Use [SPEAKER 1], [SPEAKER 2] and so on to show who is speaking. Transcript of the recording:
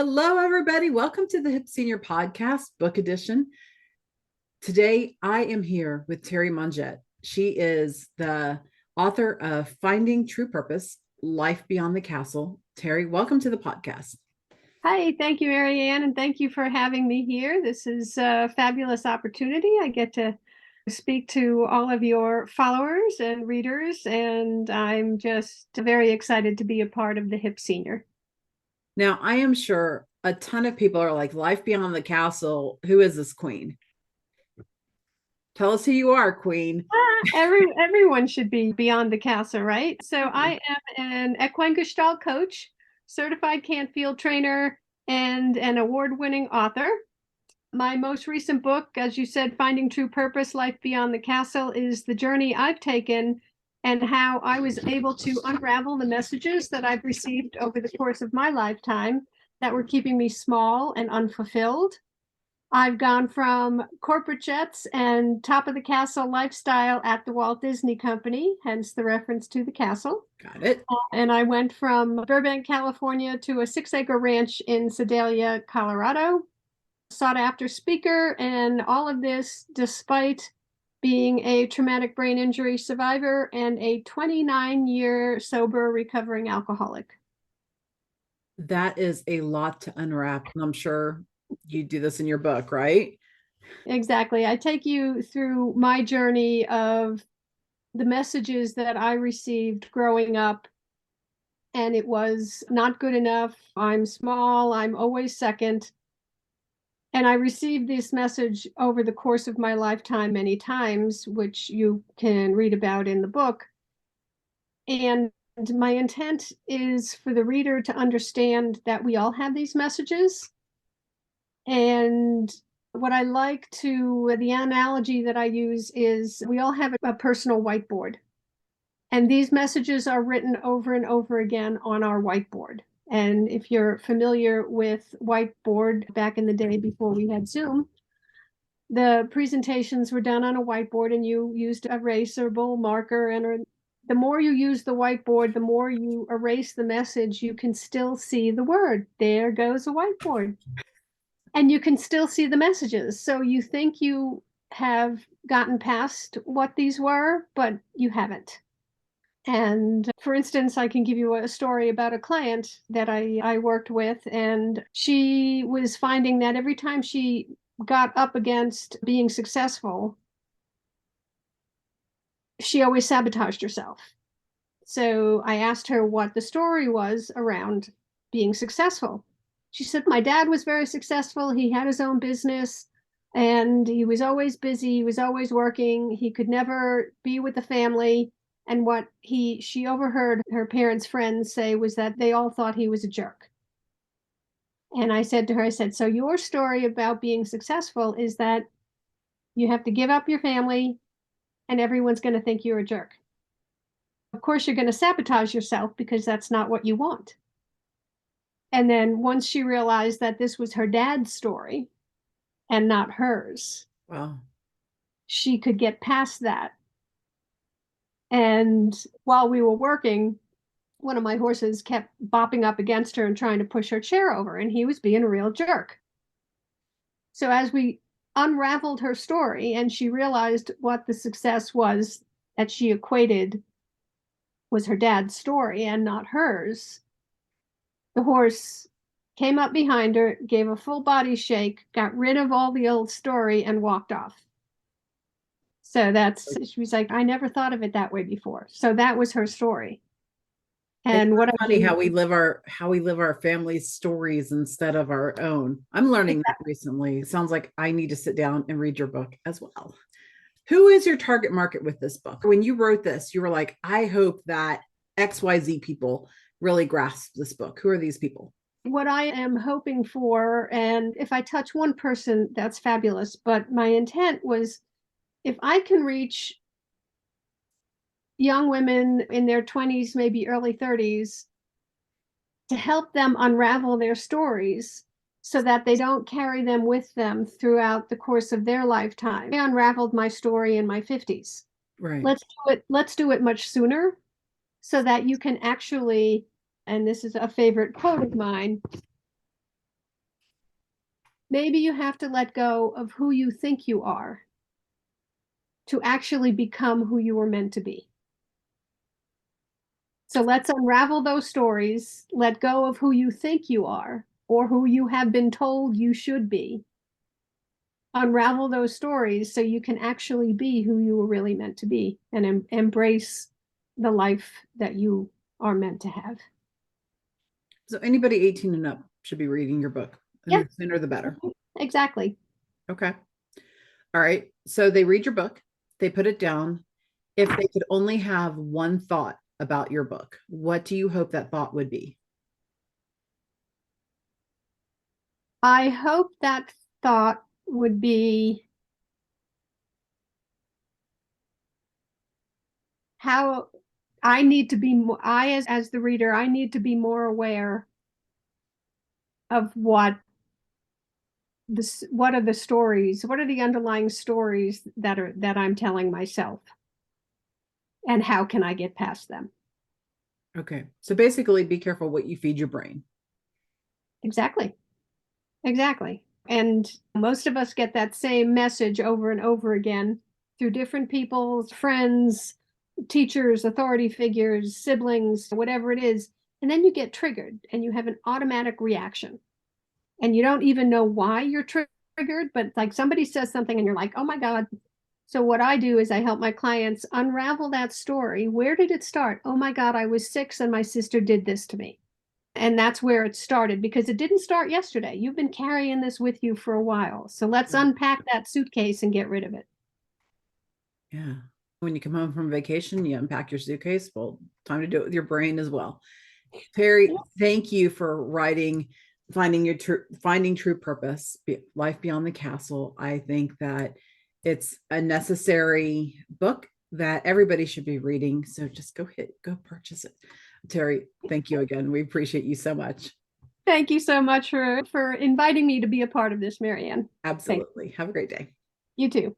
[SPEAKER 1] Hello, everybody. Welcome to the Hip Senior Podcast, Book Edition. Today, I am here with Terri Mongait. She is the author of Finding True Purpose, Life Beyond the Castle. Terri, welcome to the podcast.
[SPEAKER 2] Hi, thank you, Marianne, and thank you for having me here. This is a fabulous opportunity. I get to speak to all of your followers and readers, and I'm just very excited to be a part of the Hip Senior.
[SPEAKER 1] Now, I am sure a ton of people are like, Life Beyond the Castle, who is this queen? Tell us who you are, queen.
[SPEAKER 2] Everyone should be beyond the castle, right? So I am an equine gestalt coach, certified Canfield trainer, and an award-winning author. My most recent book, as you said, Finding True Purpose, Life Beyond the Castle, is the journey I've taken and how I was able to unravel the messages that I've received over the course of my lifetime that were keeping me small and unfulfilled. I've gone from corporate jets and top of the castle lifestyle at the Walt Disney Company, hence the reference to the castle.
[SPEAKER 1] Got it.
[SPEAKER 2] And I went from Burbank, California to a 6-acre ranch in Sedalia, Colorado. Sought after speaker, and all of this despite being a traumatic brain injury survivor and a 29-year sober recovering alcoholic.
[SPEAKER 1] That is a lot to unwrap. And I'm sure you do this in your book, right?
[SPEAKER 2] Exactly. I take you through my journey of the messages that I received growing up, and it was not good enough. I'm small. I'm always second. And I received this message over the course of my lifetime many times, which you can read about in the book. And my intent is for the reader to understand that we all have these messages. And what I like to, the analogy that I use is we all have a personal whiteboard. And these messages are written over and over again on our whiteboard. And if you're familiar with whiteboard back in the day before we had Zoom, the presentations were done on a whiteboard and you used a eraserable marker. And the more you use the whiteboard, the more you erase the message, you can still see the word. There goes a whiteboard. And you can still see the messages. So you think you have gotten past what these were, but you haven't. And for instance, I can give you a story about a client that I worked with, and she was finding that every time she got up against being successful, she always sabotaged herself. So I asked her what the story was around being successful. She said, my dad was very successful. He had his own business and he was always busy. He was always working. He could never be with the family. And what she overheard her parents' friends say was that they all thought he was a jerk. And I said to her, so your story about being successful is that you have to give up your family and everyone's going to think you're a jerk. Of course, you're going to sabotage yourself because that's not what you want. And then once she realized that this was her dad's story and not hers,
[SPEAKER 1] Wow,
[SPEAKER 2] she could get past that. And while we were working, one of my horses kept bopping up against her and trying to push her chair over, and he was being a real jerk. So as we unraveled her story and she realized what the success was that she equated was her dad's story and not hers, the horse came up behind her, gave a full body shake, got rid of all the old story, and walked off. So she was like, I never thought of it that way before. So that was her story. And
[SPEAKER 1] it's funny how we live our family's stories instead of our own. I'm learning that recently. It sounds like I need to sit down and read your book as well. Who is your target market with this book? When you wrote this, you were like, I hope that XYZ people really grasp this book. Who are these people?
[SPEAKER 2] What I am hoping for, and if I touch one person, that's fabulous. But my intent was, if I can reach young women in their 20s, maybe early 30s, to help them unravel their stories so that they don't carry them with them throughout the course of their lifetime. I unraveled my story in my 50s.
[SPEAKER 1] Right.
[SPEAKER 2] Let's do it much sooner so that you can actually, and this is a favorite quote of mine, Maybe you have to let go of who you think you are to actually become who you were meant to be. So let's unravel those stories, let go of who you think you are or who you have been told you should be. Unravel those stories so you can actually be who you were really meant to be and embrace the life that you are meant to have.
[SPEAKER 1] So anybody 18 and up should be reading your book. And
[SPEAKER 2] Yeah,
[SPEAKER 1] the sooner the better.
[SPEAKER 2] exactly.
[SPEAKER 1] Okay. All right. So they read your book, they put it down. If they could only have one thought about your book, what do you hope that thought would be?
[SPEAKER 2] I hope that thought would be how I need to be more, as the reader, I need to be more aware of what are the stories, what are the underlying stories that I'm telling myself, and how can I get past them?
[SPEAKER 1] Okay. So basically, be careful what you feed your brain.
[SPEAKER 2] Exactly. Exactly. And most of us get that same message over and over again through different people, friends, teachers, authority figures, siblings, whatever it is. And then you get triggered and you have an automatic reaction. And you don't even know why you're triggered, but like somebody says something and you're like, oh my God. So what I do is I help my clients unravel that story. Where did it start? Oh my God, I was 6 and my sister did this to me. And that's where it started because it didn't start yesterday. You've been carrying this with you for a while. So let's unpack that suitcase and get rid of it.
[SPEAKER 1] Yeah. When you come home from vacation, you unpack your suitcase. Well, time to do it with your brain as well. Terri, thank you for writing finding true purpose, life beyond the castle. I think that it's a necessary book that everybody should be reading. So just go purchase it. Terri, thank you again. We appreciate you so much.
[SPEAKER 2] Thank you so much for inviting me to be a part of this, Marianne.
[SPEAKER 1] Absolutely. Have a great day.
[SPEAKER 2] You too.